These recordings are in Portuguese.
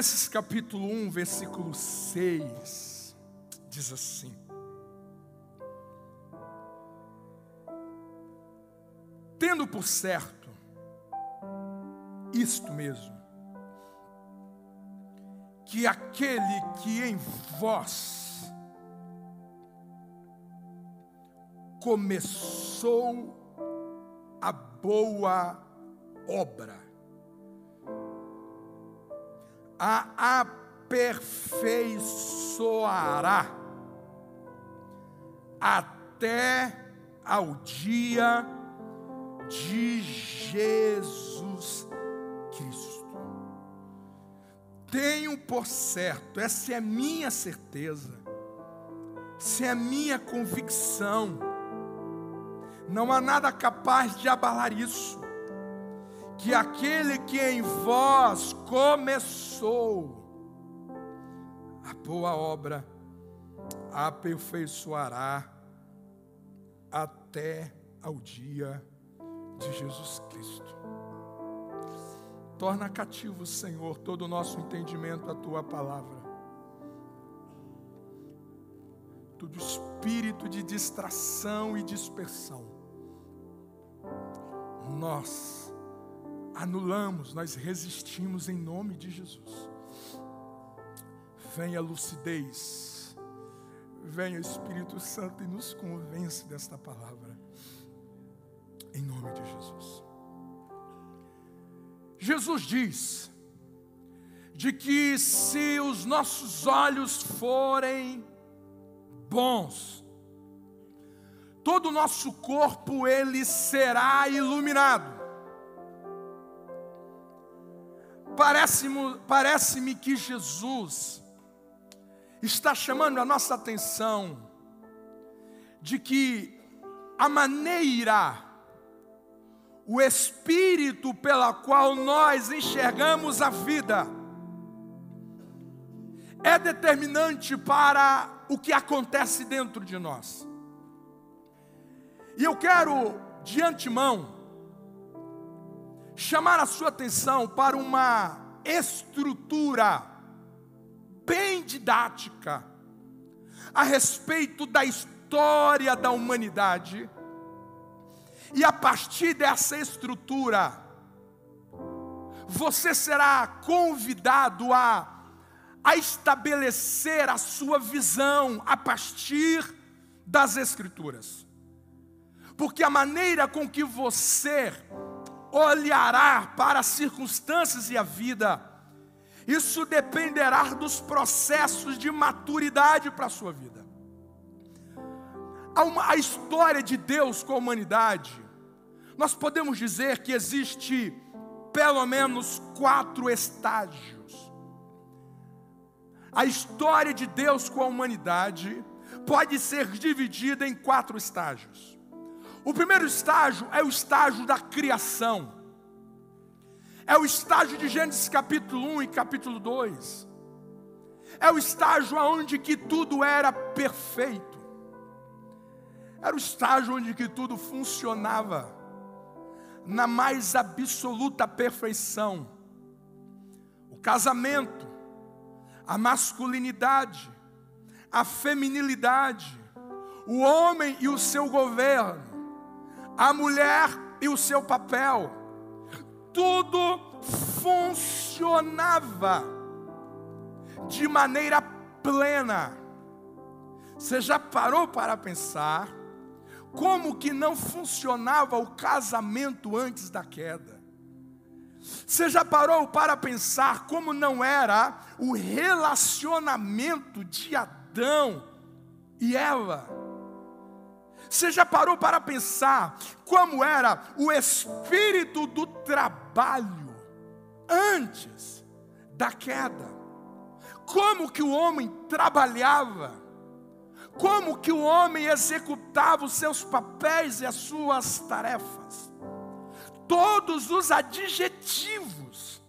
Colossenses capítulo 1, versículo 6, diz assim: tendo por certo isto mesmo, que aquele que em vós começou a boa obra, a aperfeiçoará até ao dia de Jesus Cristo. Tenho por certo, essa é a minha certeza, essa é a minha convicção, não há nada capaz de abalar isso, que aquele que em vós começou a boa obra, a aperfeiçoará até ao dia de Jesus Cristo. Torna cativo, Senhor, todo o nosso entendimento à Tua palavra. Todo espírito de distração e dispersão, nós anulamos, nós resistimos em nome de Jesus. Venha a lucidez, venha Espírito Santo e nos convence desta palavra, em nome de Jesus. Jesus diz de que se os nossos olhos forem bons, todo o nosso corpo ele será iluminado. Parece-me que Jesus está chamando a nossa atenção de que a maneira, o espírito pela qual nós enxergamos a vida é determinante para o que acontece dentro de nós. E eu quero, de antemão, chamar a sua atenção para uma estrutura bem didática a respeito da história da humanidade. E a partir dessa estrutura, você será convidado a estabelecer a sua visão a partir das Escrituras. Porque a maneira com que você olhará para as circunstâncias e a vida, isso dependerá dos processos de maturidade para a sua vida. A história de Deus com a humanidade, nós podemos dizer que existe pelo menos 4 estágios. A história de Deus com a humanidade pode ser dividida em 4 estágios. O primeiro estágio é o estágio da criação. É o estágio de Gênesis capítulo 1 e capítulo 2. É o estágio onde que tudo era perfeito. Era o estágio onde que tudo funcionava na mais absoluta perfeição. O casamento, a masculinidade, a feminilidade, o homem e o seu governo, a mulher e o seu papel, tudo funcionava de maneira plena. Você já parou para pensar como que não funcionava o casamento antes da queda? Você já parou para pensar como não era o relacionamento de Adão e Eva? Você já parou para pensar como era o espírito do trabalho antes da queda? Como que o homem trabalhava? Como que o homem executava os seus papéis e as suas tarefas? Todos os adjetivos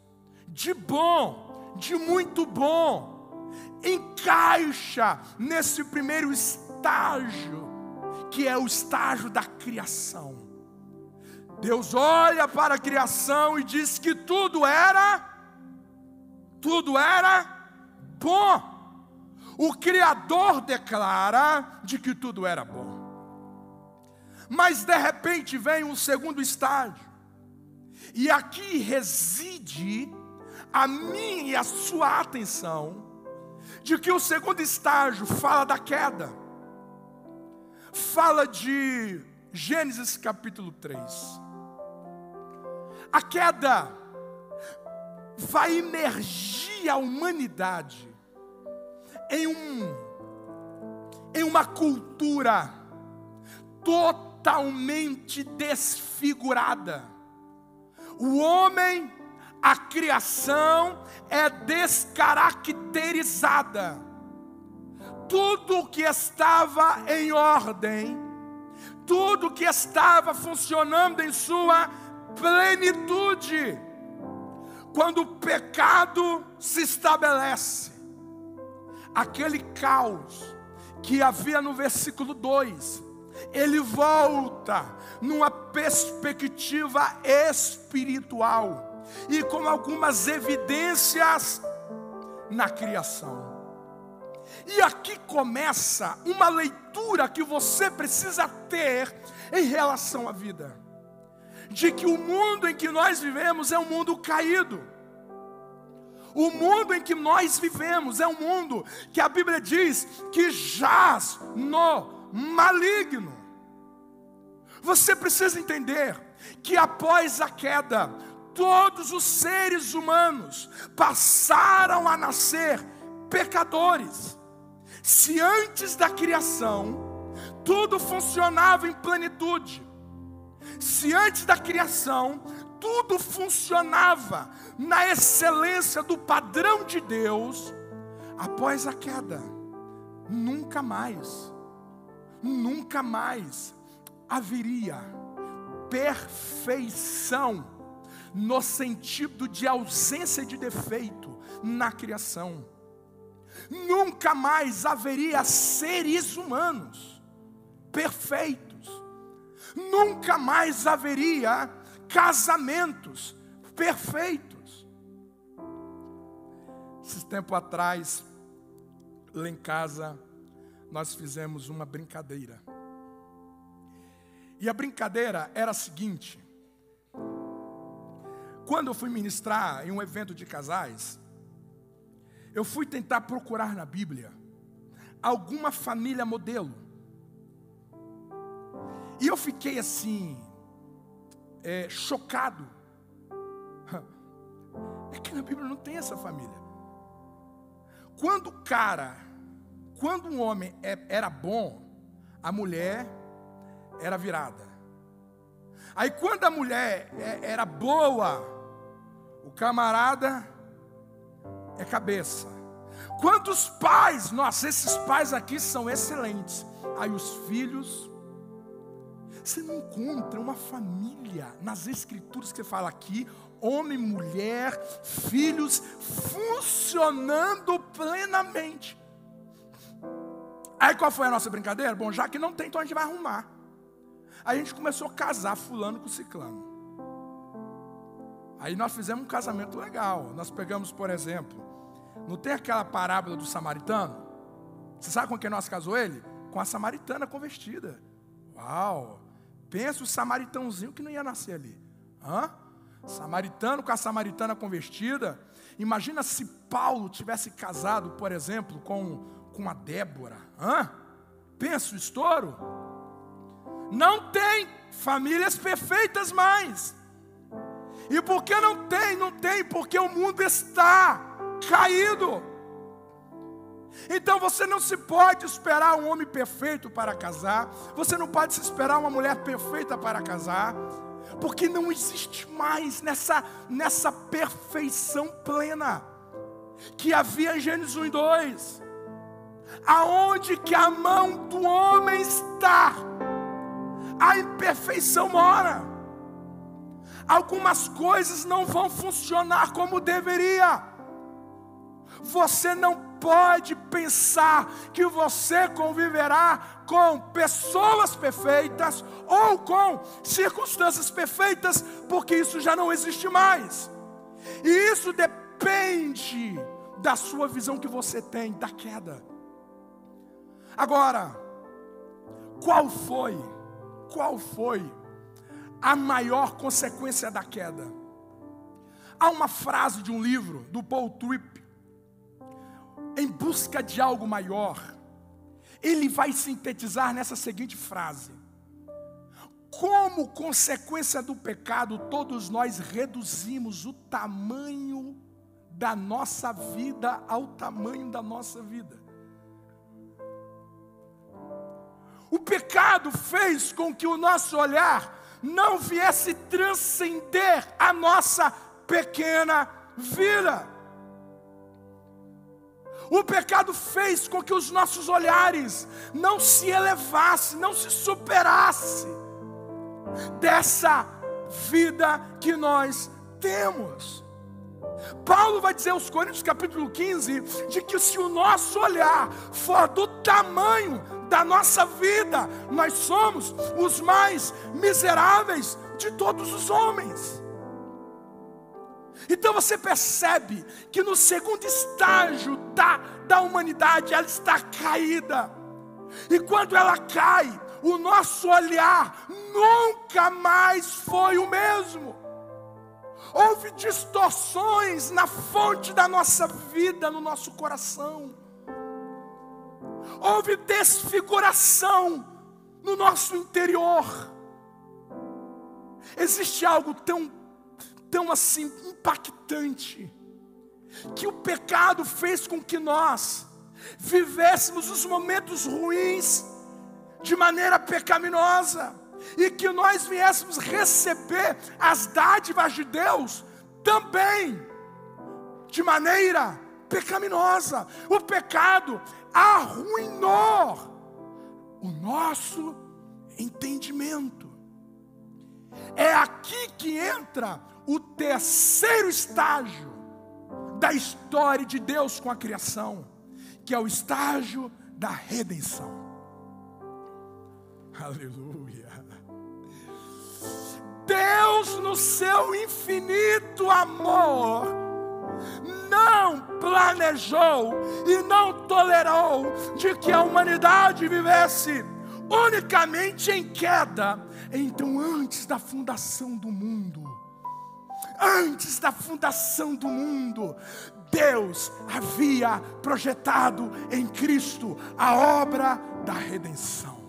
de bom, de muito bom, encaixa nesse primeiro estágio, que é o estágio da criação. Deus olha para a criação e diz que tudo era tudo era bom. O Criador declara de que tudo era bom. Mas de repente vem um segundo estágio. E aqui reside a minha e a sua atenção, de que o segundo estágio fala da queda. Fala de Gênesis capítulo 3. A queda vai imergir a humanidade em uma cultura totalmente desfigurada. O homem, a criação é descaracterizada. Tudo que estava em ordem, tudo que estava funcionando em sua plenitude, quando o pecado se estabelece, aquele caos que havia no versículo 2, ele volta numa perspectiva espiritual e com algumas evidências na criação. E aqui começa uma leitura que você precisa ter em relação à vida, de que o mundo em que nós vivemos é um mundo caído. O mundo em que nós vivemos é um mundo que a Bíblia diz que jaz no maligno. Você precisa entender que após a queda, todos os seres humanos passaram a nascer pecadores. Se antes da criação tudo funcionava em plenitude, se antes da criação tudo funcionava na excelência do padrão de Deus, após a queda, nunca mais haveria perfeição no sentido de ausência de defeito na criação. Nunca mais haveria seres humanos perfeitos. Nunca mais haveria casamentos perfeitos. Esse tempo atrás, lá em casa, nós fizemos uma brincadeira. E a brincadeira era a seguinte: quando eu fui ministrar em um evento de casais, eu fui tentar procurar na Bíblia alguma família modelo. E eu fiquei assim, chocado. É que na Bíblia não tem essa família. Quando um homem era bom, a mulher era virada. Aí quando a mulher era boa, o camarada é cabeça. Quantos pais, nossa, esses pais aqui são excelentes. Aí os filhos, você não encontra uma família nas escrituras que fala aqui, homem, mulher, filhos, funcionando plenamente. Aí qual foi a nossa brincadeira? Bom, já que não tem, então a gente vai arrumar. Aí a gente começou a casar fulano com ciclano. Aí nós fizemos um casamento legal. Nós pegamos, por exemplo, não tem aquela parábola do samaritano? Você sabe com quem nós casou ele? Com a samaritana convertida. Uau! Pensa o samaritãozinho que não ia nascer ali. Samaritano com a samaritana convertida. Imagina se Paulo tivesse casado, por exemplo, com a Débora. Pensa o estouro. Não tem famílias perfeitas mais. E por que não tem? Não tem porque o mundo está caído. Então você não se pode esperar um homem perfeito para casar. Você não pode se esperar uma mulher perfeita para casar. Porque não existe mais nessa perfeição plena que havia em Gênesis 1 e 2. Aonde que a mão do homem está, a imperfeição mora. Algumas coisas não vão funcionar como deveria. Você não pode pensar que você conviverá com pessoas perfeitas ou com circunstâncias perfeitas, porque isso já não existe mais. E isso depende da sua visão que você tem da queda. Agora, qual foi a maior consequência da queda? Há uma frase de um livro do Paul Tripp, Em Busca de Algo Maior. Ele vai sintetizar nessa seguinte frase: como consequência do pecado, todos nós reduzimos o tamanho da nossa vida ao tamanho da nossa vida. O pecado fez com que o nosso olhar não viesse transcender a nossa pequena vida. O pecado fez com que os nossos olhares não se elevassem, não se superassem dessa vida que nós temos. Paulo vai dizer aos Coríntios, capítulo 15, de que se o nosso olhar for do tamanho da nossa vida, nós somos os mais miseráveis de todos os homens. Então você percebe que no segundo estágio da humanidade, ela está caída. E quando ela cai, o nosso olhar nunca mais foi o mesmo. Houve distorções na fonte da nossa vida, no nosso coração. Houve desfiguração no nosso interior. Existe algo tão assim impactante, que o pecado fez com que nós vivêssemos os momentos ruins de maneira pecaminosa, e que nós viéssemos receber as dádivas de Deus também de maneira pecaminosa. O pecado arruinou o nosso entendimento. É aqui que entra o terceiro estágio da história de Deus com a criação, que é o estágio da redenção. Aleluia. Deus, no seu infinito amor, não planejou e não tolerou de que a humanidade vivesse unicamente em queda. Então, antes da fundação do mundo, Deus havia projetado em Cristo a obra da redenção.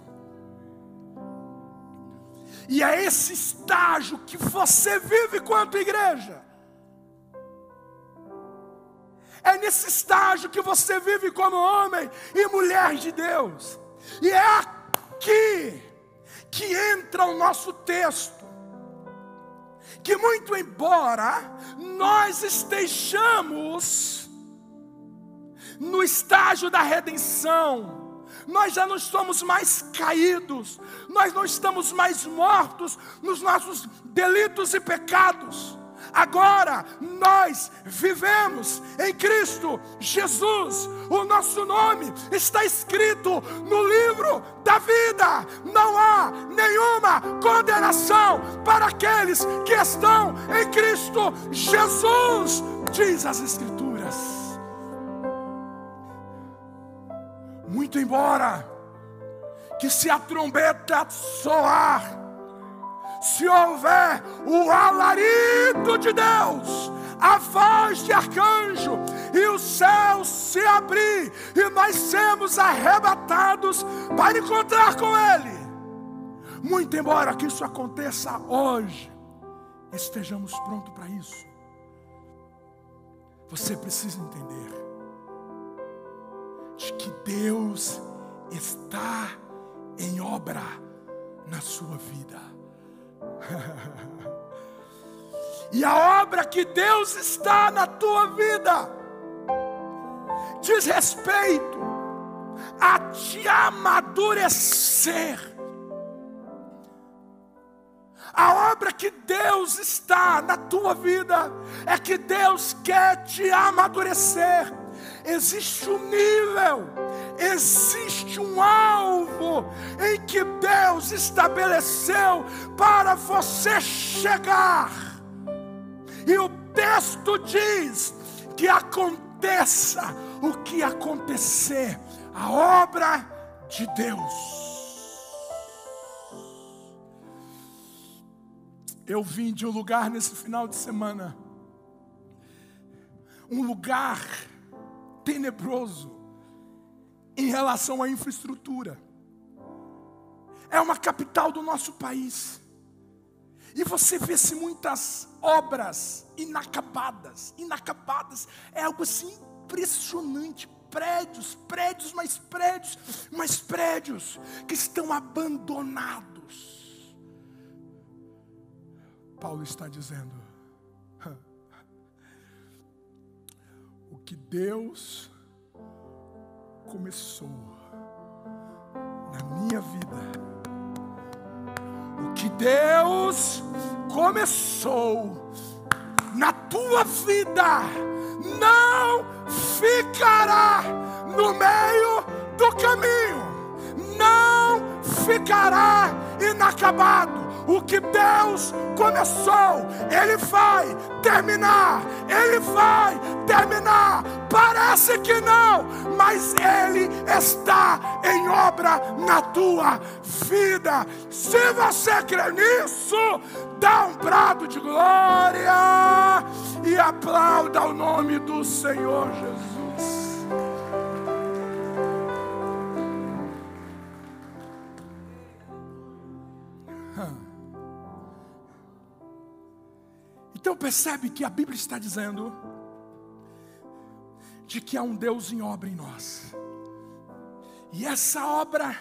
E é esse estágio que você vive quanto igreja. É nesse estágio que você vive como homem e mulher de Deus. E é aqui que entra o nosso texto, que muito embora nós estejamos no estágio da redenção, nós já não estamos mais caídos, nós não estamos mais mortos nos nossos delitos e pecados. Agora nós vivemos em Cristo Jesus. O nosso nome está escrito no livro da vida. Não há nenhuma condenação para aqueles que estão em Cristo Jesus, diz as Escrituras. Muito embora que se a trombeta soar, se houver o alarido de Deus, a voz de arcanjo, e o céu se abrir, e nós sermos arrebatados para encontrar com Ele, muito embora que isso aconteça hoje, estejamos prontos para isso. Você precisa entender de que Deus está em obra na sua vida. E a obra que Deus está na tua vida diz respeito a te amadurecer. A obra que Deus está na tua vida é que Deus quer te amadurecer. Existe um nível, existe um alvo em que Deus estabeleceu para você chegar. E o texto diz que aconteça o que acontecer, a obra de Deus. Eu vim de um lugar nesse final de semana, um lugar tenebroso em relação à infraestrutura. É uma capital do nosso país. E você vê-se muitas obras inacabadas. Inacabadas é algo assim impressionante. Prédios, mais prédios que estão abandonados. Paulo está dizendo: o que Deus começou na minha vida, o que Deus começou na tua vida, não ficará no meio do caminho, não ficará inacabado. O que Deus começou, Ele vai terminar. Ele vai terminar. Parece que não, mas Ele está em obra na tua vida. Se você crê nisso, dá um brado de glória e aplauda o nome do Senhor Jesus. Então percebe que a Bíblia está dizendo de que há um Deus em obra em nós. E essa obra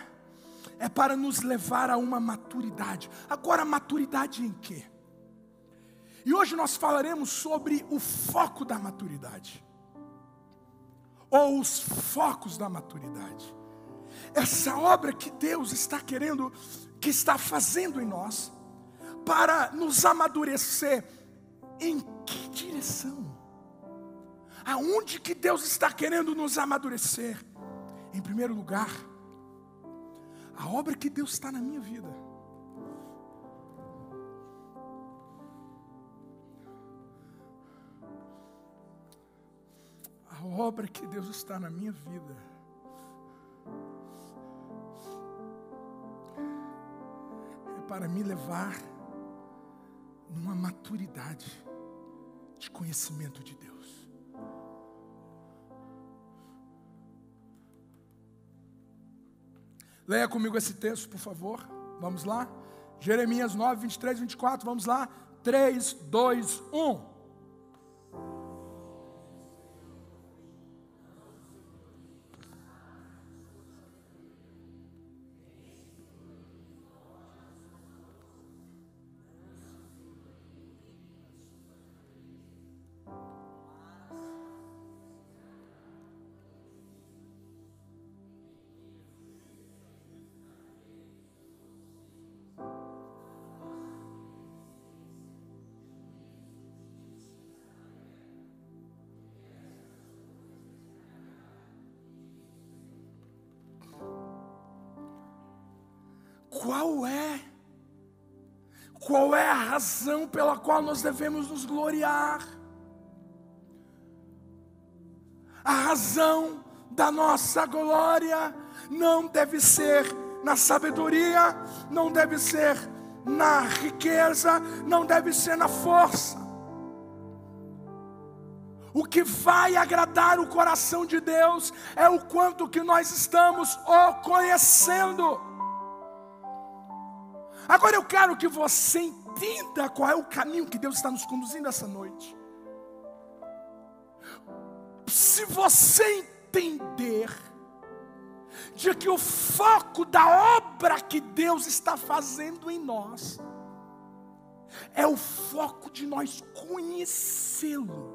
é para nos levar a uma maturidade. Agora, maturidade em quê? E hoje nós falaremos sobre o foco da maturidade. Ou os focos da maturidade. Essa obra que Deus está querendo, que está fazendo em nós, para nos amadurecer. Em que direção? Aonde que Deus está querendo nos amadurecer? Em primeiro lugar, a obra que Deus está na minha vida. A obra que Deus está na minha vida é para me levar numa maturidade de conhecimento de Deus. Leia comigo esse texto, por favor. Vamos lá. Jeremias 9, 23, 24. Vamos lá. 3, 2, 1. Qual é a razão pela qual nós devemos nos gloriar? A razão da nossa glória não deve ser na sabedoria, não deve ser na riqueza, não deve ser na força. O que vai agradar o coração de Deus é o quanto que nós estamos o conhecendo. Agora eu quero que você entenda qual é o caminho que Deus está nos conduzindo essa noite. Se você entender de que o foco da obra que Deus está fazendo em nós é o foco de nós conhecê-lo.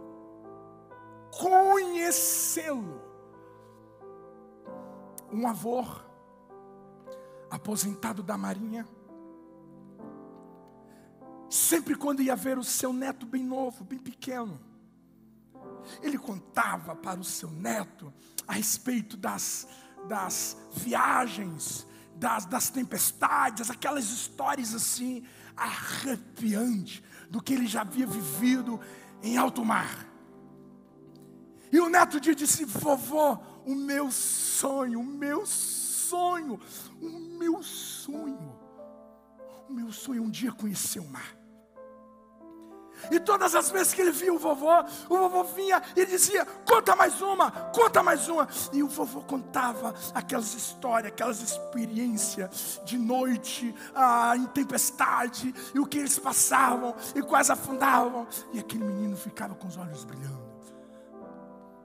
Um avô aposentado da marinha, sempre quando ia ver o seu neto bem novo, bem pequeno, ele contava para o seu neto a respeito das viagens, das tempestades, aquelas histórias assim arrepiantes do que ele já havia vivido em alto mar. E o neto disse: vovô, o meu sonho é um dia conhecer o mar. E todas as vezes que ele via o vovô vinha e dizia: conta mais uma. E o vovô contava aquelas histórias, aquelas experiências de noite, em tempestade, e o que eles passavam, e quase afundavam. E aquele menino ficava com os olhos brilhando.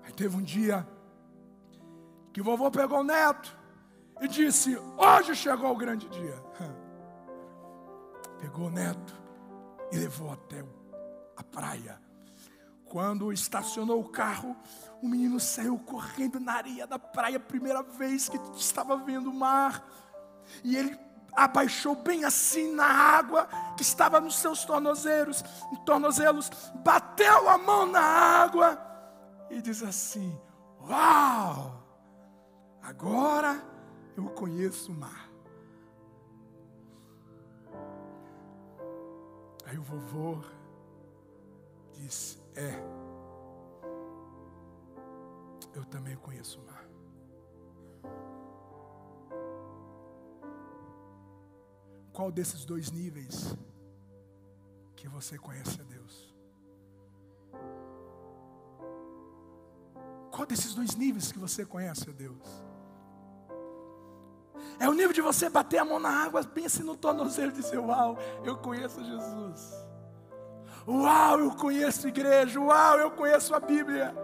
Aí teve um dia que o vovô pegou o neto e disse: hoje chegou o grande dia. Pegou o neto e levou até a praia. Quando estacionou o carro, o menino saiu correndo na areia da praia, primeira vez que estava vendo o mar. E ele abaixou bem assim na água que estava nos seus tornozelos, bateu a mão na água e diz assim: uau, agora eu conheço o mar. Aí o vovô disse: eu também conheço o mar. Qual desses dois níveis que você conhece a Deus? Qual desses dois níveis que você conhece a Deus? É o nível de você bater a mão na água, bem assim no tornozelo, e dizer: uau, eu conheço Jesus. Uau, eu conheço a igreja. Uau, eu conheço a Bíblia.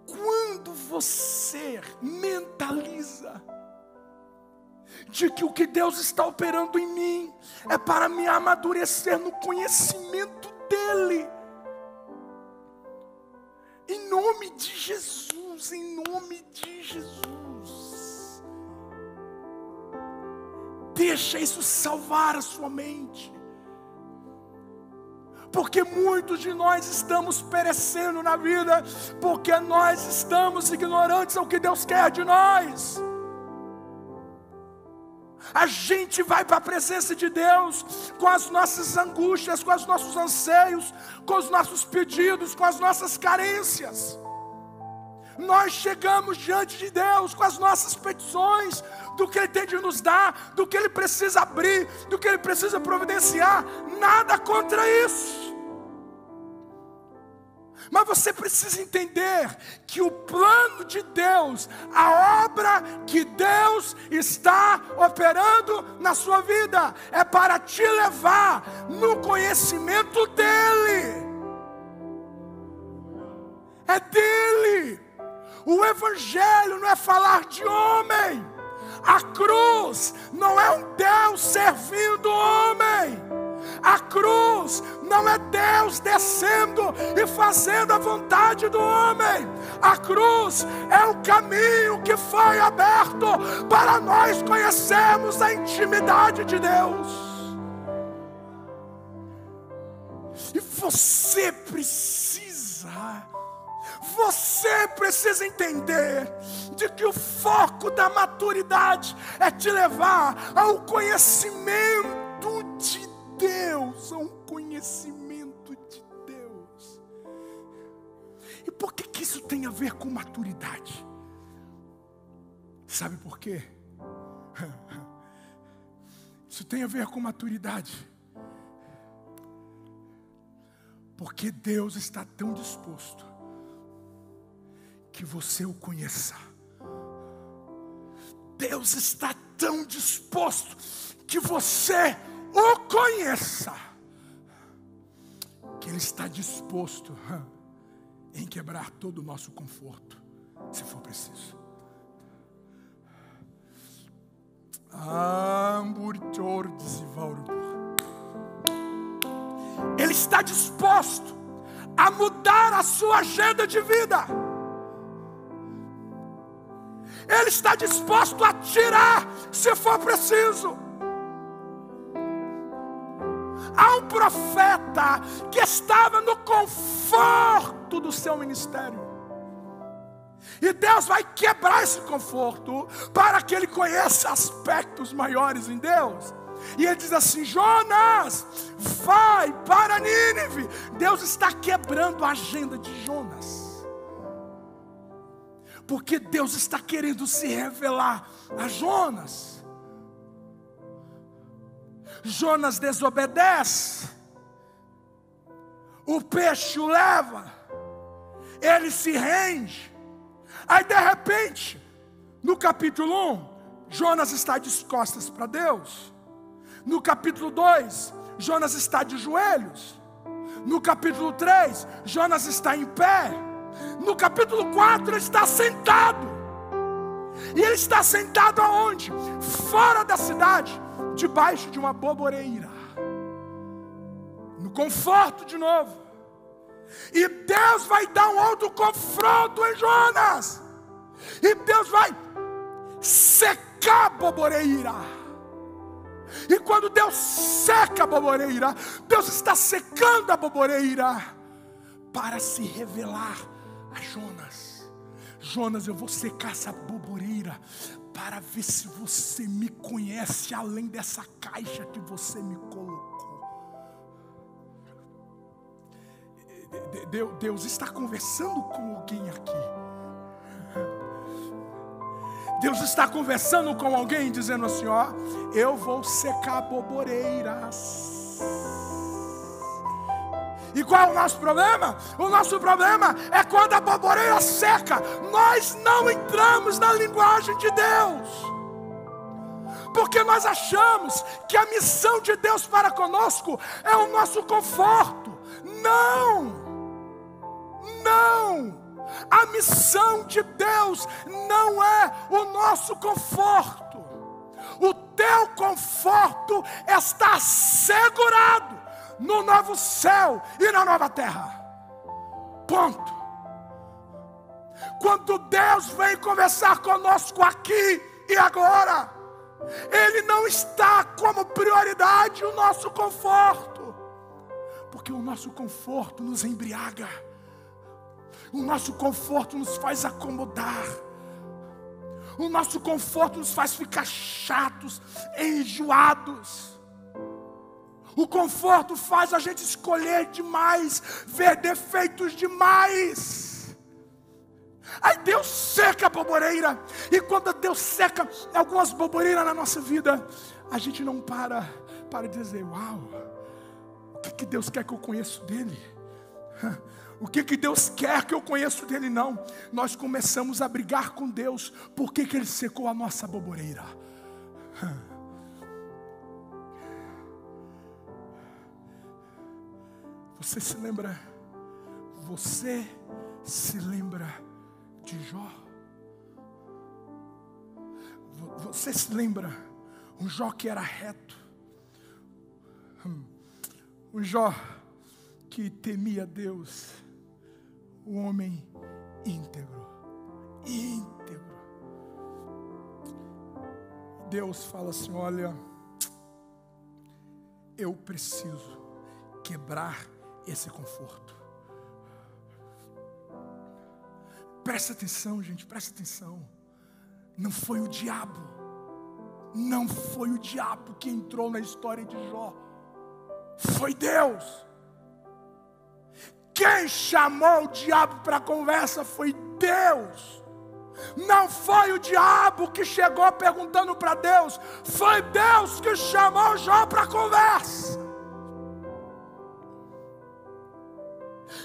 Quando você mentaliza de que o que Deus está operando em mim é para me amadurecer no conhecimento dEle, em nome de Jesus, em nome de Jesus, deixa isso salvar a sua mente. Porque muitos de nós estamos perecendo na vida, porque nós estamos ignorantes ao que Deus quer de nós. A gente vai para a presença de Deus com as nossas angústias, com os nossos anseios, com os nossos pedidos, com as nossas carências. Nós chegamos diante de Deus com as nossas petições, do que Ele tem de nos dar, do que Ele precisa abrir, do que Ele precisa providenciar. Nada contra isso. Mas você precisa entender que o plano de Deus, a obra que Deus está operando na sua vida, é para te levar no conhecimento dEle. É dEle. O Evangelho não é falar de homem. A cruz não é um Deus servindo homem. A cruz não é Deus descendo e fazendo a vontade do homem. A cruz é o caminho que foi aberto para nós conhecermos a intimidade de Deus. E você precisa entender de que o foco da maturidade é te levar ao conhecimento de Deus, a um conhecimento de Deus. E por que isso tem a ver com maturidade? Sabe por quê? Isso tem a ver com maturidade, porque Deus está tão disposto que você o conheça. Deus está tão disposto que você o conheça, que Ele está disposto em quebrar todo o nosso conforto, se for preciso. Ele está disposto a mudar a sua agenda de vida. Ele está disposto a tirar, se for preciso. Há um profeta que estava no conforto do seu ministério. E Deus vai quebrar esse conforto para que ele conheça aspectos maiores em Deus. E ele diz assim: Jonas, vai para Nínive. Deus está quebrando a agenda de Jonas, porque Deus está querendo se revelar a Jonas. Jonas desobedece, o peixe o leva, ele se rende. Aí de repente, no capítulo 1, Jonas está de costas para Deus. No capítulo 2, Jonas está de joelhos. No capítulo 3, Jonas está em pé. No capítulo 4, ele está sentado. E ele está sentado aonde? Fora da cidade, debaixo de uma boboreira, no conforto de novo. E Deus vai dar um outro confronto em Jonas. E Deus vai secar a boboreira. E quando Deus seca a boboreira, Deus está secando a boboreira para se revelar a Jonas. Jonas, eu vou secar essa boboreira para ver se você me conhece além dessa caixa que você me colocou. Deus está conversando com alguém aqui. Deus está conversando com alguém dizendo assim: ó, eu vou secar boboreiras. E qual é o nosso problema? O nosso problema é quando a boboreira seca, nós não entramos na linguagem de Deus, porque nós achamos que a missão de Deus para conosco é o nosso conforto. Não! A missão de Deus não é o nosso conforto. O teu conforto está assegurado no novo céu e na nova terra. Ponto. Quando Deus vem conversar conosco aqui e agora, Ele não está como prioridade o nosso conforto, porque o nosso conforto nos embriaga. O nosso conforto nos faz acomodar. O nosso conforto nos faz ficar chatos, enjoados. O conforto faz a gente escolher demais, ver defeitos demais. Aí Deus seca a boboreira. E quando Deus seca algumas boboreiras na nossa vida, a gente não para dizer: uau, o que Deus quer que eu conheça dele? O que Deus quer que eu conheça dele? Não. Nós começamos a brigar com Deus. Por que Ele secou a nossa boboreira? Você se lembra de Jó? Você se lembra um Jó que era reto? Um Jó que temia Deus, um homem íntegro. Deus fala assim: olha, eu preciso quebrar esse conforto. Presta atenção, gente, presta atenção. Não foi o diabo que entrou na história de Jó. Foi Deus. Quem chamou o diabo para a conversa foi Deus. Não foi o diabo que chegou perguntando para Deus. Foi Deus que chamou Jó para a conversa.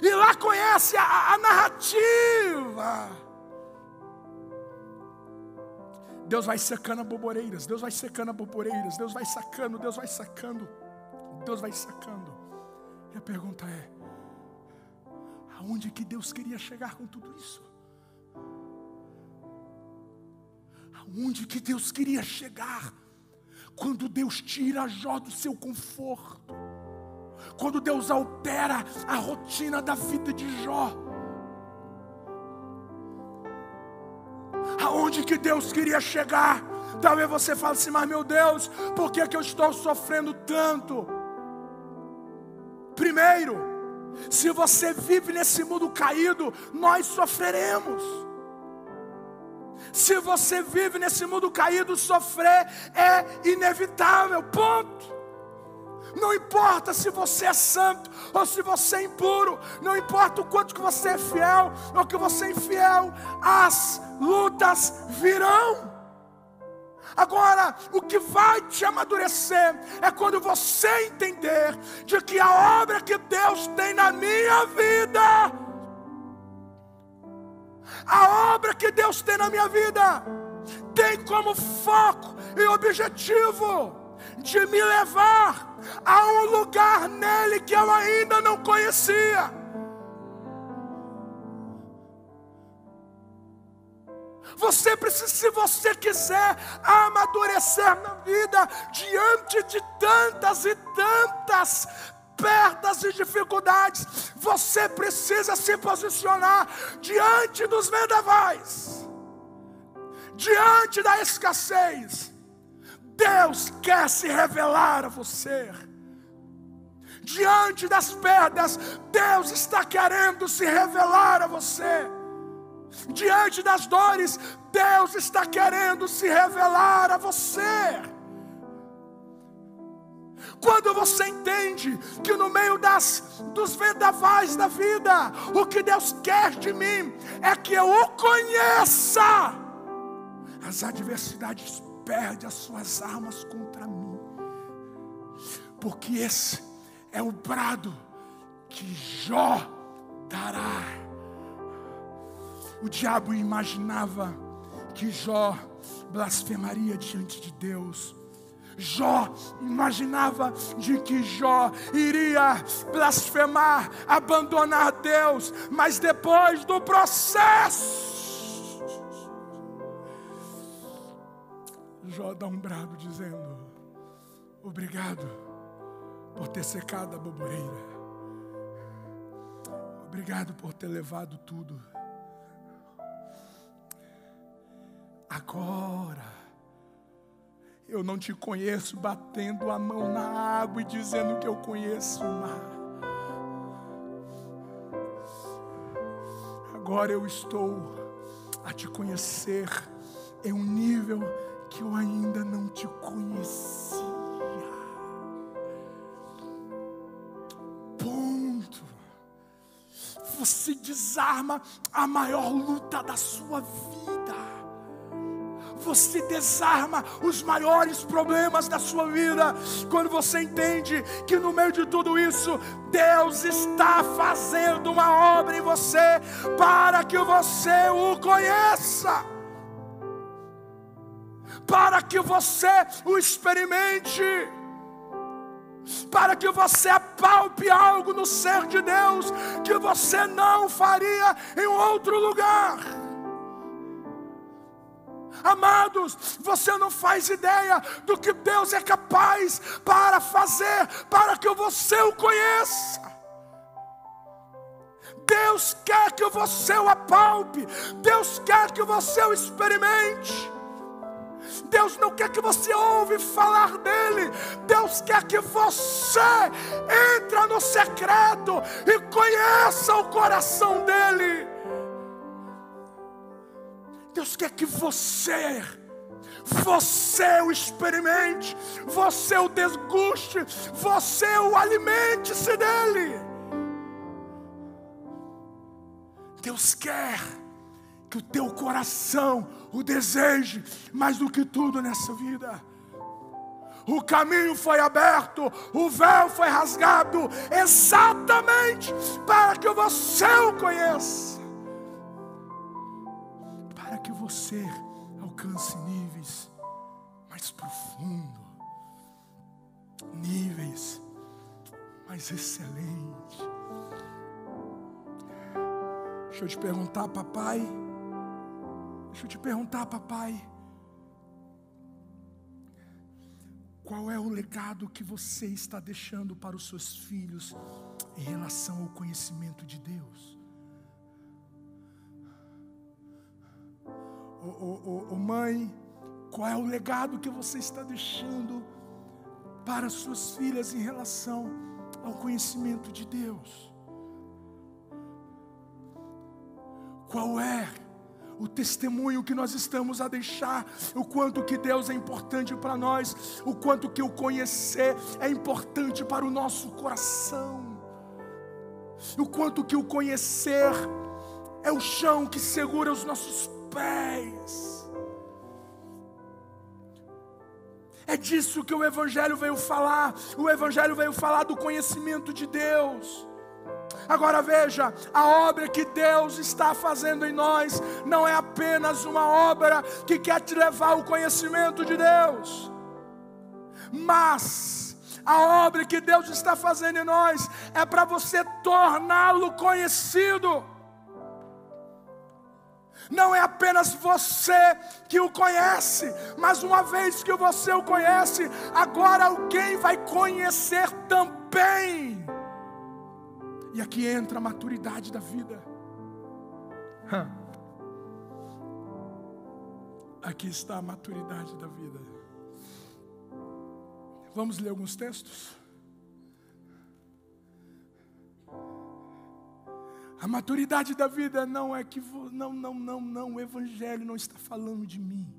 E lá conhece a narrativa. Deus vai secando boboreiras. Deus vai secando boboreiras. Deus vai sacando. Deus vai sacando. Deus vai sacando. E a pergunta é: aonde que Deus queria chegar com tudo isso? Aonde que Deus queria chegar quando Deus tira Jó do seu conforto? Quando Deus altera a rotina da vida de Jó? Aonde que Deus queria chegar? Talvez você fale assim: mas meu Deus, por que eu estou sofrendo tanto? Primeiro, se você vive nesse mundo caído, nós sofreremos. Se você vive nesse mundo caído, sofrer é inevitável, ponto. Não importa se você é santo ou se você é impuro, não importa o quanto que você é fiel ou que você é infiel, as lutas virão. Agora, o que vai te amadurecer é quando você entender de que a obra que Deus tem na minha vida, a obra que Deus tem na minha vida, tem como foco e objetivo de me levar a um lugar nele que eu ainda não conhecia. Você precisa, se você quiser amadurecer na vida, diante de tantas e tantas perdas e dificuldades, você precisa se posicionar diante dos vendavais, diante da escassez. Deus quer se revelar a você. Diante das perdas, Deus está querendo se revelar a você. Diante das dores, Deus está querendo se revelar a você. Quando você entende que no meio dos vendavais da vida, o que Deus quer de mim é que eu o conheça, as adversidades perdem as suas armas contra mim, porque esse é o brado que Jó dará. O diabo imaginava que Jó blasfemaria diante de Deus. Jó imaginava de que Jó iria blasfemar, abandonar Deus. Mas depois do processo, Jó dá um brado dizendo: obrigado por ter secado a boboreira. Obrigado por ter levado tudo. Agora, eu não te conheço batendo a mão na água e dizendo que eu conheço o mar. Agora eu estou a te conhecer em um nível que eu ainda não te conhecia. Ponto. Você desarma a maior luta da sua vida. Você desarma os maiores problemas da sua vida quando você entende que no meio de tudo isso Deus está fazendo uma obra em você para que você o conheça, para que você o experimente, para que você apalpe algo no ser de Deus que você não faria em outro lugar. Amados, você não faz ideia do que Deus é capaz para fazer, para que você o conheça. Deus quer que você o apalpe, Deus quer que você o experimente. Deus não quer que você ouve falar dele, Deus quer que você entre no secreto e conheça o coração dele. Deus quer que você o experimente, você o desguste, você o alimente-se dele. Deus quer que o teu coração o deseje mais do que tudo nessa vida. O caminho foi aberto, o véu foi rasgado, exatamente para que você o conheça, para que você alcance níveis mais profundos, níveis mais excelentes. Deixa eu te perguntar, papai. Qual é o legado que você está deixando para os seus filhos em relação ao conhecimento de Deus? Mãe, qual é o legado que você está deixando para suas filhas em relação ao conhecimento de Deus? Qual é o testemunho que nós estamos a deixar, o quanto que Deus é importante para nós, o quanto que o conhecer é importante para o nosso coração, o quanto que o conhecer é o chão que segura os nossos pés. É disso que o Evangelho veio falar. O Evangelho veio falar do conhecimento de Deus. Agora veja, a obra que Deus está fazendo em nós não é apenas uma obra que quer te levar ao conhecimento de Deus, mas a obra que Deus está fazendo em nós é para você torná-lo conhecido. Não é apenas você que o conhece, mas uma vez que você o conhece, agora alguém vai conhecer também. E aqui entra a maturidade da vida. Aqui está a maturidade da vida. Vamos ler alguns textos? A maturidade da vida não é que... Não, o Evangelho não está falando de mim.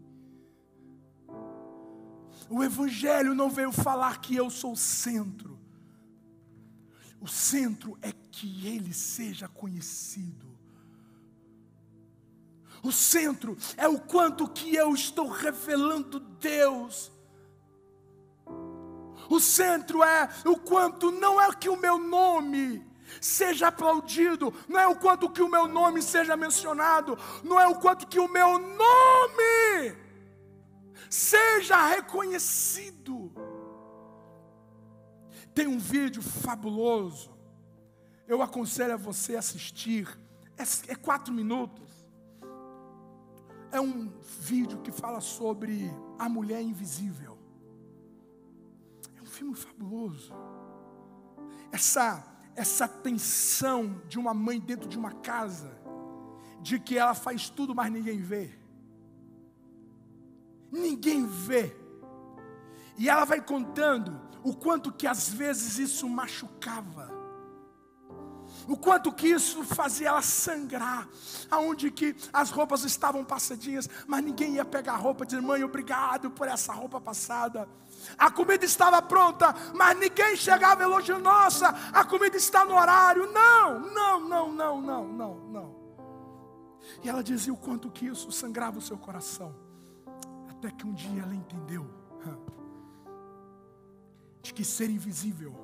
O Evangelho não veio falar que eu sou o centro. O centro é que Ele seja conhecido. O centro é o quanto que eu estou revelando Deus. O centro é o quanto não é que o meu nome seja aplaudido, não é o quanto que o meu nome seja mencionado, não é o quanto que o meu nome seja reconhecido. Tem um vídeo fabuloso, eu aconselho a você assistir, é 4 minutos, é um vídeo que fala sobre a mulher invisível. É um filme fabuloso. Essa tensão de uma mãe dentro de uma casa, de que ela faz tudo, mas ninguém vê. Ninguém vê. E ela vai contando o quanto que às vezes isso machucava. O quanto que isso fazia ela sangrar. Aonde que as roupas estavam passadinhas, mas ninguém ia pegar a roupa e dizer: mãe, obrigado por essa roupa passada. A comida estava pronta, mas ninguém chegava elogiando: nossa, a comida está no horário. Não. E ela dizia o quanto que isso sangrava o seu coração. Até que um dia ela entendeu de que ser invisível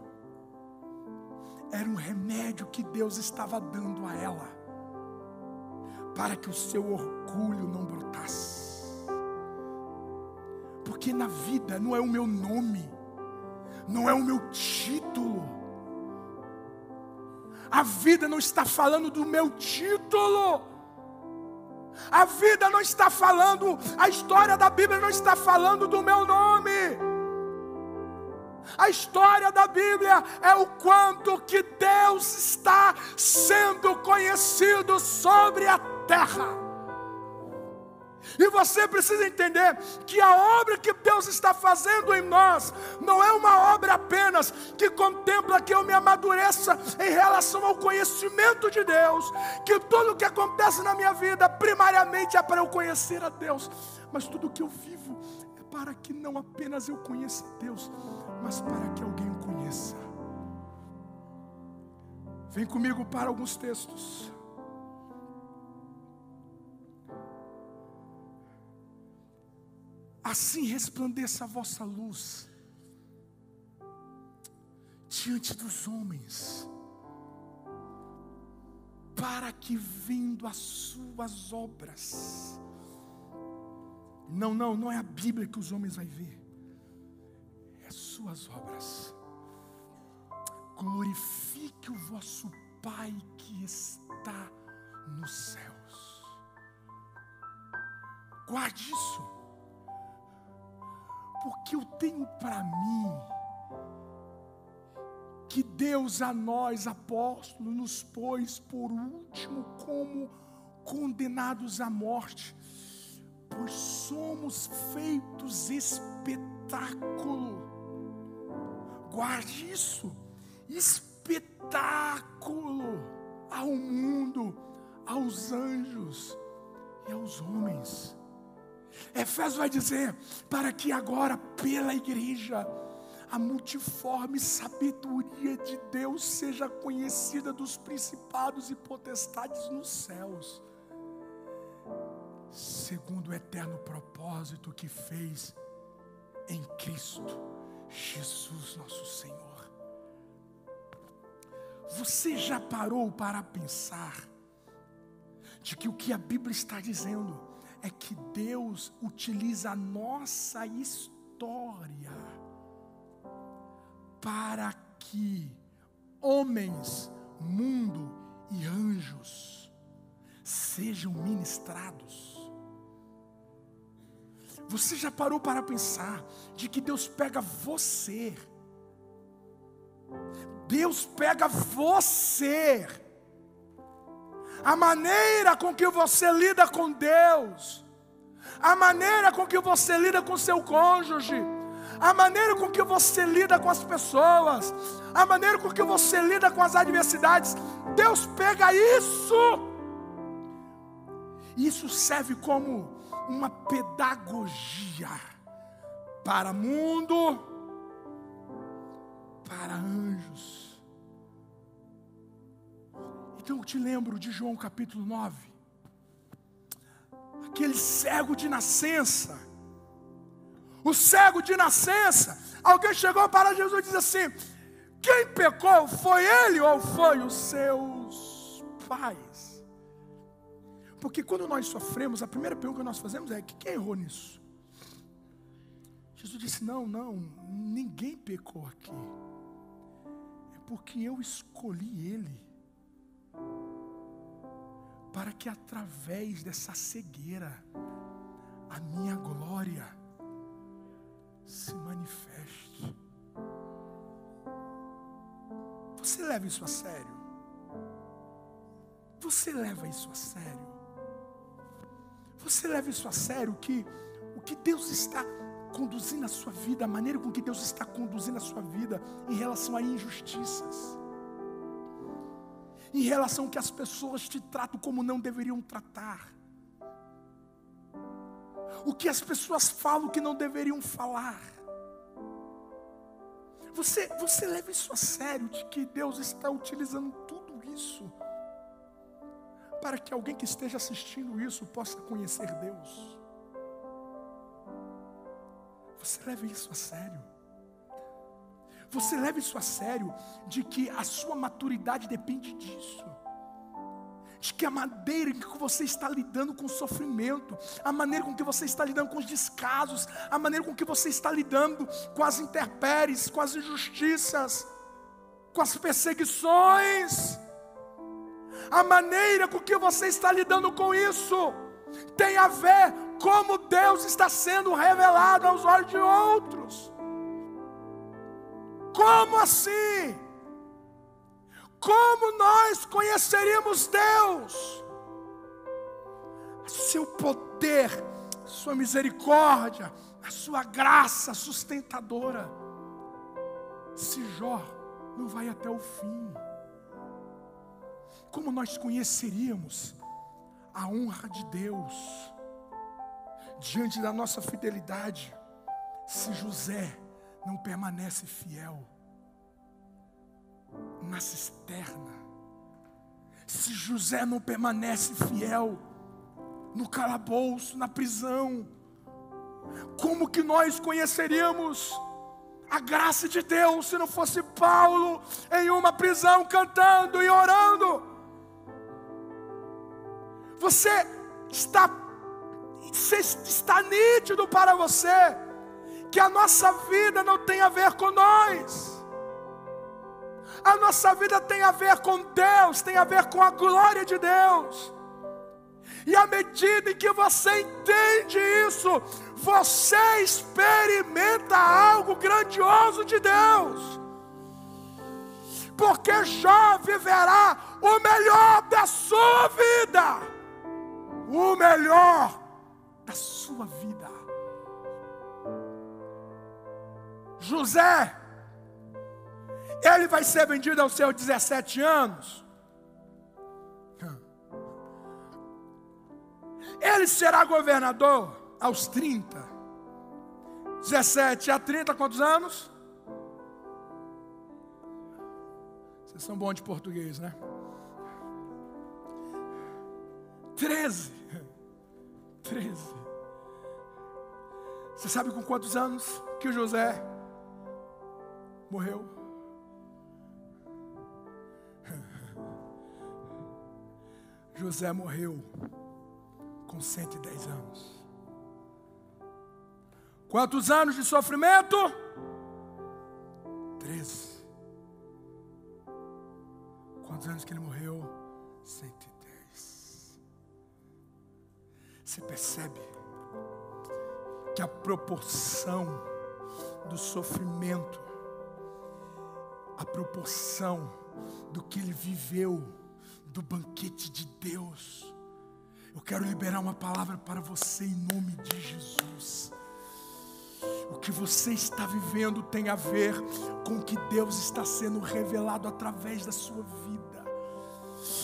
era um remédio que Deus estava dando a ela, para que o seu orgulho não brotasse. Porque na vida não é o meu nome, não é o meu título. A vida não está falando do meu título. A vida não está falando, a história da Bíblia não está falando do meu nome. A história da Bíblia é o quanto que Deus está sendo conhecido sobre a terra. E você precisa entender que a obra que Deus está fazendo em nós não é uma obra apenas que contempla que eu me amadureça em relação ao conhecimento de Deus, que tudo o que acontece na minha vida primariamente é para eu conhecer a Deus, mas tudo que eu vivo é para que não apenas eu conheça Deus, mas para que alguém o conheça. Vem comigo para alguns textos. Assim resplandeça a vossa luz diante dos homens, para que vendo as suas obras, não é a Bíblia que os homens vão ver, é as suas obras, glorifique o vosso Pai que está nos céus. Guarde isso. Porque eu tenho para mim que Deus a nós, apóstolos, nos pôs por último como condenados à morte, pois somos feitos espetáculo. Guarde isso, espetáculo ao mundo, aos anjos e aos homens. Efésios vai dizer, para que agora pela igreja a multiforme sabedoria de Deus seja conhecida dos principados e potestades nos céus, segundo o eterno propósito que fez em Cristo Jesus nosso Senhor. Você já parou para pensar de que o que a Bíblia está dizendo é que Deus utiliza a nossa história para que homens, mundo e anjos sejam ministrados? Você já parou para pensar de que Deus pega você? Deus pega você. A maneira com que você lida com Deus, a maneira com que você lida com seu cônjuge, a maneira com que você lida com as pessoas, a maneira com que você lida com as adversidades, Deus pega isso. Isso serve como uma pedagogia para mundo, para anjos. Então eu te lembro de João capítulo 9. Aquele cego de nascença. O cego de nascença. Alguém chegou para Jesus e disse assim: quem pecou? Foi ele ou foi os seus pais? Porque quando nós sofremos, a primeira pergunta que nós fazemos é: quem errou nisso? Jesus disse: não, ninguém pecou aqui. É porque eu escolhi ele, para que através dessa cegueira a minha glória se manifeste. Você leva isso a sério? Você leva isso a sério? Você leva isso a sério, que o que Deus está conduzindo a sua vida, a maneira com que Deus está conduzindo a sua vida em relação a injustiças, em relação ao que as pessoas te tratam como não deveriam tratar, o que as pessoas falam que não deveriam falar. Você leva isso a sério, de que Deus está utilizando tudo isso para que alguém que esteja assistindo isso possa conhecer Deus? Você leva isso a sério? Você leva isso a sério, de que a sua maturidade depende disso, de que a maneira com que você está lidando com o sofrimento, a maneira com que você está lidando com os descasos, a maneira com que você está lidando com as intempéries, com as injustiças, com as perseguições, a maneira com que você está lidando com isso tem a ver como Deus está sendo revelado aos olhos de outros. Como assim? Como nós conheceríamos Deus? Seu poder, sua misericórdia, a sua graça sustentadora. Se Jó não vai até o fim, como nós conheceríamos a honra de Deus diante da nossa fidelidade, se José não permanece fiel na cisterna, se José não permanece fiel no calabouço, na prisão? Como que nós conheceríamos a graça de Deus se não fosse Paulo em uma prisão cantando e orando? Você está nítido para você que a nossa vida não tem a ver com nós. A nossa vida tem a ver com Deus, tem a ver com a glória de Deus. E à medida em que você entende isso, você experimenta algo grandioso de Deus. Porque Jó viverá o melhor da sua vida. O melhor da sua vida. José, ele vai ser vendido aos seus 17 anos. Ele ele será governador aos 30. 17 a 30, quantos anos? Vocês são bons de português, né? 13. Você sabe com quantos anos que o José morreu? José morreu com 110 anos. Quantos anos de sofrimento? 13. Quantos anos que ele morreu? 110. Você percebe que a proporção do sofrimento, a proporção do que ele viveu, do banquete de Deus. Eu quero liberar uma palavra para você em nome de Jesus. O que você está vivendo tem a ver com o que Deus está sendo revelado através da sua vida.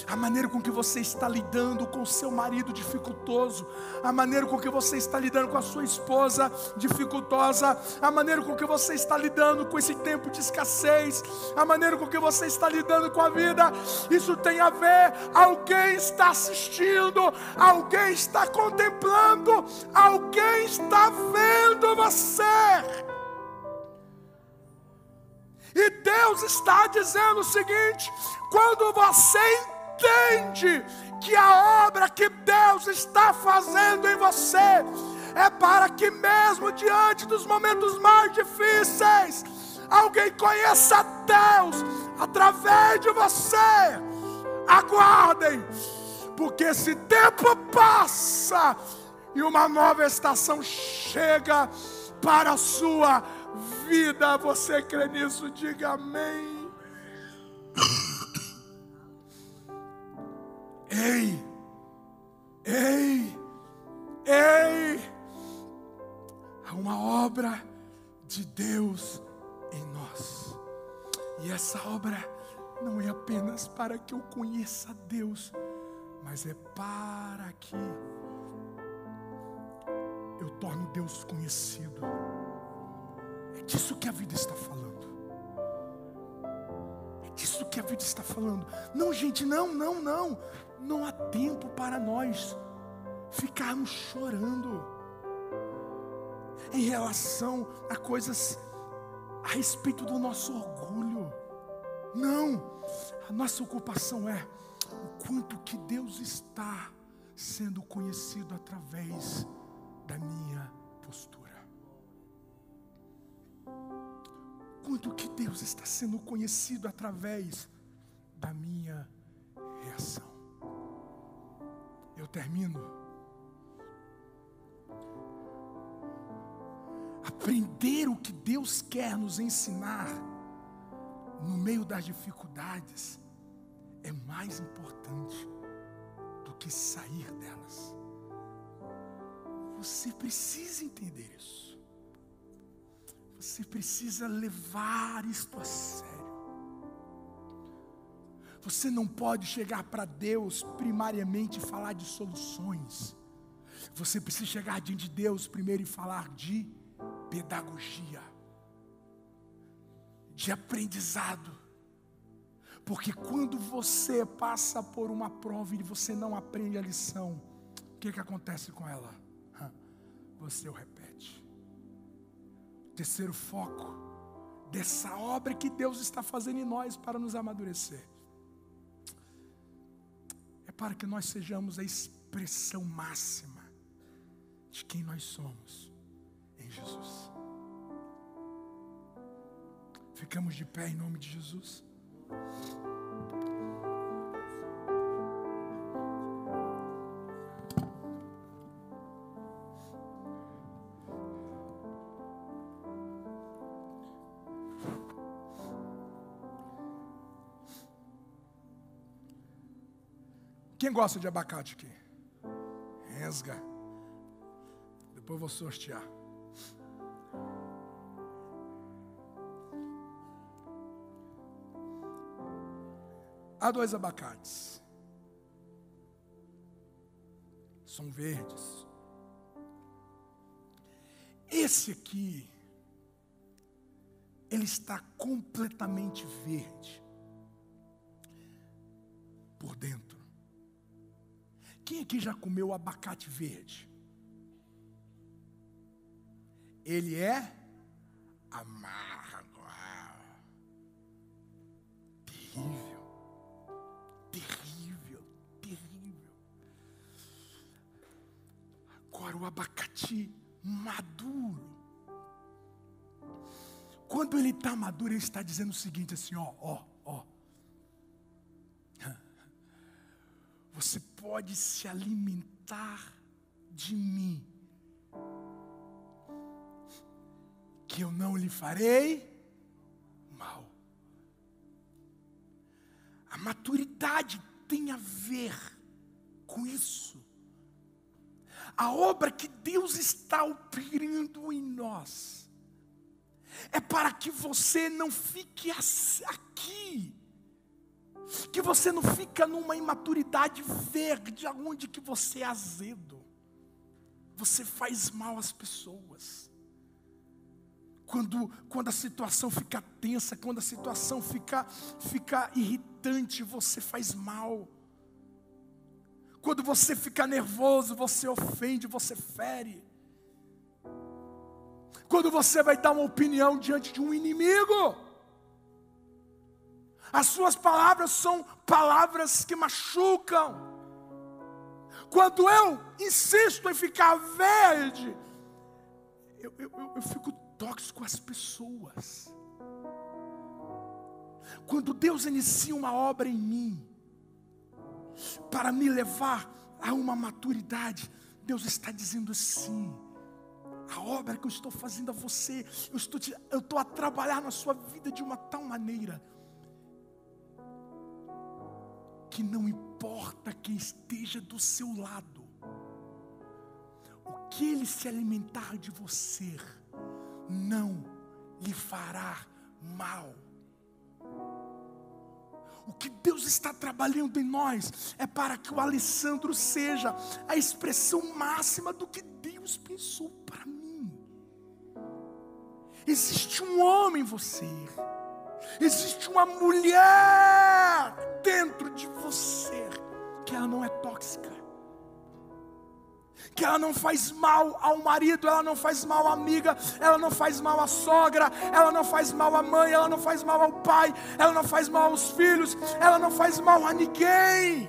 A maneira com que você está lidando com o seu marido dificultoso, a maneira com que você está lidando com a sua esposa dificultosa, a maneira com que você está lidando com esse tempo de escassez, a maneira com que você está lidando com a vida, isso tem a ver, alguém está assistindo, alguém está contemplando, alguém está vendo você. E Deus está dizendo o seguinte: quando você entende que a obra que Deus está fazendo em você é para que mesmo diante dos momentos mais difíceis, alguém conheça Deus através de você. Aguardem, porque esse tempo passa e uma nova estação chega para a sua vida. Você crê nisso? Diga amém. Ei, há uma obra de Deus em nós, e essa obra não é apenas para que eu conheça Deus, mas é para que eu torne Deus conhecido. É disso que a vida está falando. É disso que a vida está falando. Não, gente, não. Não há tempo para nós ficarmos chorando em relação a coisas a respeito do nosso orgulho. Não, a nossa ocupação é o quanto que Deus está sendo conhecido através da minha postura. Quanto que Deus está sendo conhecido através da minha reação. Eu termino. Aprender o que Deus quer nos ensinar no meio das dificuldades é mais importante do que sair delas. Você precisa entender isso. Você precisa levar isto a sério. Você não pode chegar para Deus primariamente e falar de soluções. Você precisa chegar diante de Deus primeiro e falar de pedagogia, de aprendizado. Porque quando você passa por uma prova e você não aprende a lição, o que acontece com ela? Você o repete. Terceiro foco dessa obra que Deus está fazendo em nós para nos amadurecer é para que nós sejamos a expressão máxima de quem nós somos em Jesus. Ficamos de pé em nome de Jesus. Quem gosta de abacate aqui? Resga. Depois eu vou sortear. Há 2 abacates. são verdes. Esse aqui, ele está completamente verde por dentro. Quem aqui já comeu abacate verde? Ele é amargo. Terrível. Terrível. Terrível. Agora o abacate maduro. Quando ele está maduro, ele está dizendo o seguinte assim, ó. Você pode se alimentar de mim, que eu não lhe farei mal. A maturidade tem a ver com isso. A obra que Deus está operando em nós é para que você não fique aqui, que você não fica numa imaturidade verde, onde que você é azedo, você faz mal às pessoas. Quando a situação fica tensa, quando a situação fica irritante, você faz mal. Quando você fica nervoso, você ofende, você fere. Quando você vai dar uma opinião diante de um inimigo, as suas palavras são palavras que machucam. Quando eu insisto em ficar verde, eu fico tóxico às pessoas. Quando Deus inicia uma obra em mim, para me levar a uma maturidade, Deus está dizendo assim: a obra que eu estou fazendo a você, eu estou a trabalhar na sua vida de uma tal maneira, que não importa quem esteja do seu lado, o que ele se alimentar de você, não lhe fará mal. O que Deus está trabalhando em nós é para que o Alessandro seja a expressão máxima do que Deus pensou para mim. Existe um homem em você, existe uma mulher dentro de você, que ela não é tóxica, que ela não faz mal ao marido, ela não faz mal à amiga, ela não faz mal à sogra, ela não faz mal à mãe, ela não faz mal ao pai, ela não faz mal aos filhos, ela não faz mal a ninguém.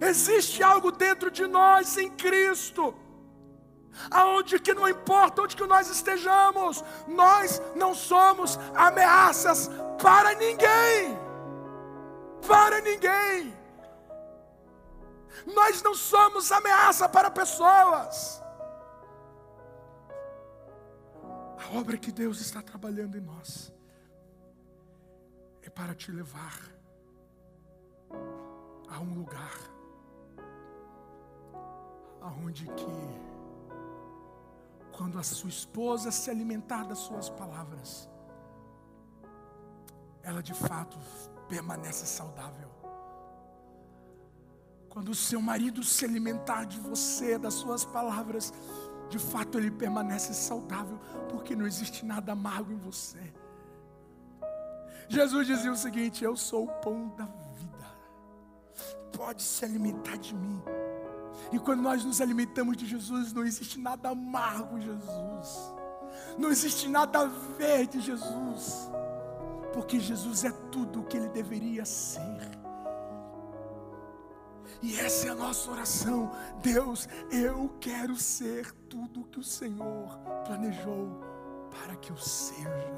Existe algo dentro de nós em Cristo, aonde que não importa onde que nós estejamos, nós não somos ameaças para ninguém. Para ninguém. Nós não somos ameaça para pessoas. A obra que Deus está trabalhando em nós é para te levar a um lugar aonde que, quando a sua esposa se alimentar das suas palavras, ela de fato permanece saudável. Quando o seu marido se alimentar de você, das suas palavras, de fato ele permanece saudável, porque não existe nada amargo em você. Jesus dizia o seguinte: eu sou o pão da vida, pode se alimentar de mim. E quando nós nos alimentamos de Jesus, não existe nada amargo em Jesus, não existe nada verde em Jesus, porque Jesus é tudo o que ele deveria ser. E essa é a nossa oração: Deus, eu quero ser tudo o que o Senhor planejou para que eu seja.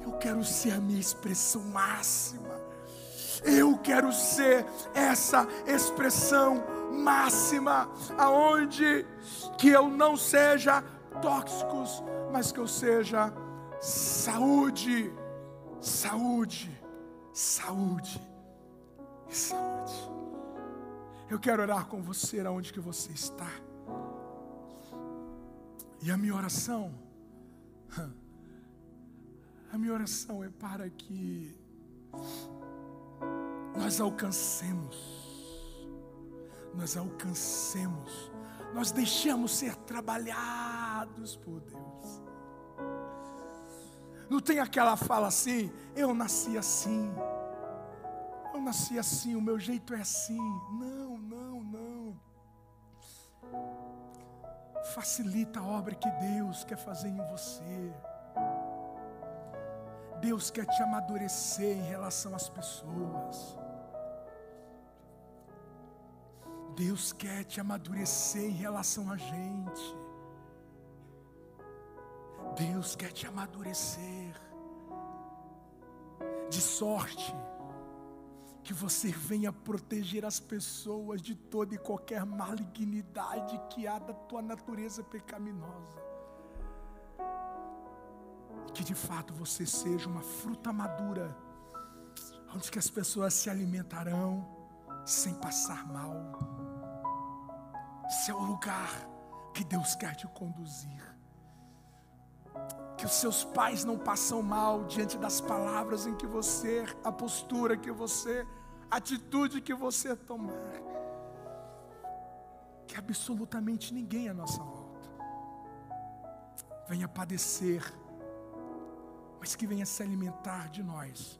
Eu quero ser a minha expressão máxima. Eu quero ser essa expressão máxima, aonde que eu não seja tóxicos, mas que eu seja saúde, saúde, saúde e saúde. Eu quero orar com você aonde que você está. E a minha oração é para que nós alcancemos nós alcancemos, nós deixemos ser trabalhados por Deus. Não tem aquela fala assim, eu nasci assim, o meu jeito é assim. Não, não, não. Facilita a obra que Deus quer fazer em você. Deus quer te amadurecer em relação às pessoas. Deus quer te amadurecer em relação a gente. Deus quer te amadurecer, de sorte que você venha proteger as pessoas de toda e qualquer malignidade que há da tua natureza pecaminosa. Que de fato você seja uma fruta madura, onde que as pessoas se alimentarão sem passar mal. Esse é o lugar que Deus quer te conduzir. Que os seus pais não passam mal diante das palavras em que você, a postura que você, a atitude que você tomar. Que absolutamente ninguém à nossa volta venha padecer, mas que venha se alimentar de nós,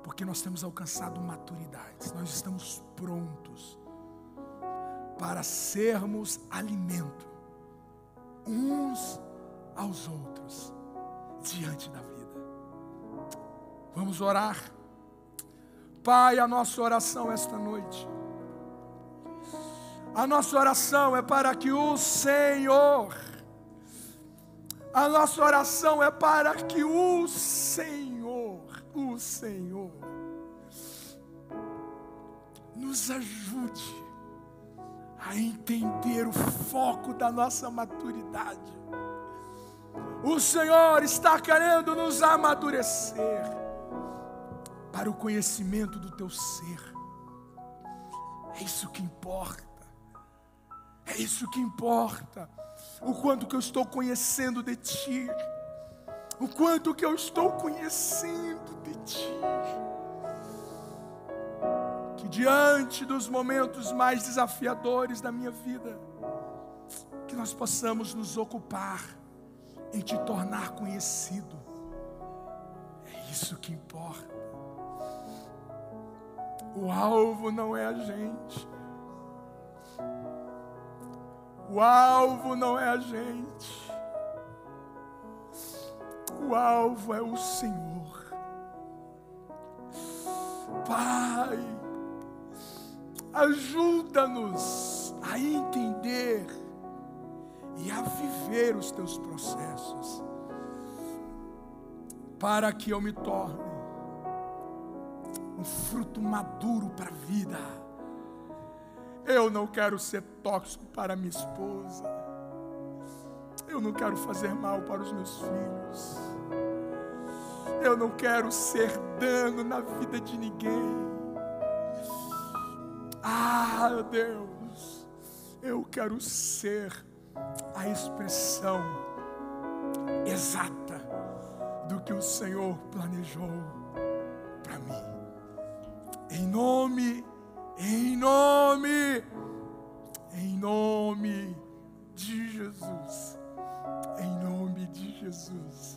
porque nós temos alcançado maturidade, nós estamos prontos para sermos alimento uns aos outros diante da vida. Vamos orar. Pai, a nossa oração esta noite, a nossa oração é para que o Senhor, a nossa oração é para que o Senhor nos ajude a entender o foco da nossa maturidade. O Senhor está querendo nos amadurecer para o conhecimento do teu ser. É isso que importa. É isso que importa. O quanto que eu estou conhecendo de ti. O quanto que eu estou conhecendo de ti. Que diante dos momentos mais desafiadores da minha vida, que nós possamos nos ocupar em te tornar conhecido. É isso que importa. O alvo não é a gente. O alvo não é a gente. O alvo é o Senhor. Pai, ajuda-nos a entender e a viver os teus processos, para que eu me torne um fruto maduro para a vida. Eu não quero ser tóxico para minha esposa. Eu não quero fazer mal para os meus filhos. Eu não quero ser dano na vida de ninguém. Ah, Deus, eu quero ser a expressão exata do que o Senhor planejou para mim. Em nome de Jesus. Em nome de Jesus.